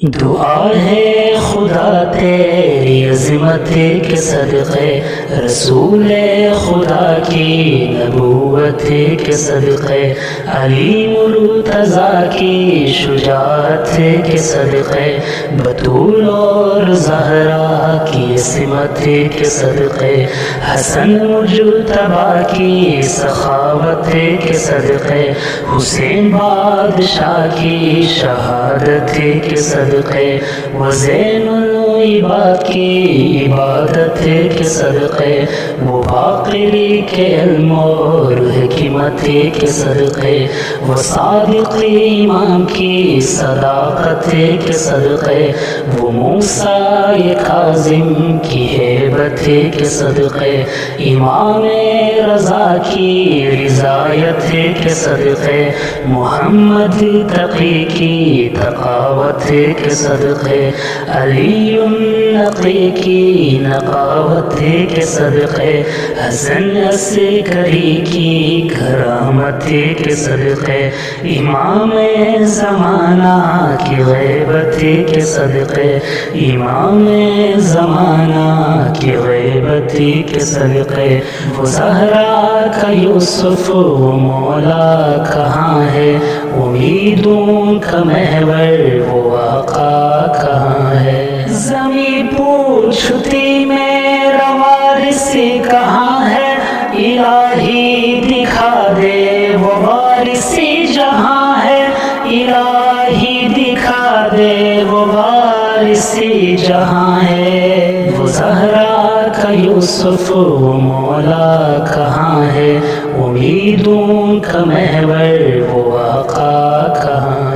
دعا ہے خدا تیری عظمت کے صدقے، رسول خدا کی نبوت کے صدقے، علی مرتضیٰ کی شجاعت کے صدقے، بطول اور زہرا کی عصمت کے صدقے، حسن مجتبیٰ کی سخاوت کے صدقے، حسین بادشاہ کی شہادت کے صدقے، وزین العباد کی عبادت کے صدقے، وہ باقری کے علم اور حکمت کے صدقے، وہ صادق امام کی صداقت کے صدقے، وہ موسیٰ کاظم کی ہیبت کے صدقے، امام رضا کی رضایت کے صدقے، محمد تقی کی تقاوت کے صدقے، علی النقی کی نقاوت کے صدقے، حسن عسکری کی کرامت کے صدقے، امام زمانہ کی غیبت کے صدقے، امام زمانہ کی غیبت کے صدقے، وہ زہرا کا یوسف وہ مولا کہاں ہے، امیدوں کا محور وہ آقا کہاں ہے، زمین پوچھتی میرا وارث کہاں ہے، الہی دکھا دے وہ وارث جہاں ہے، الہی دکھا دے وہ وارث جہاں ہے، وہ زہرا کا یوسف وہ مولا کہاں ہے، امیدوں کا محور وہ آقا کہاں ہے۔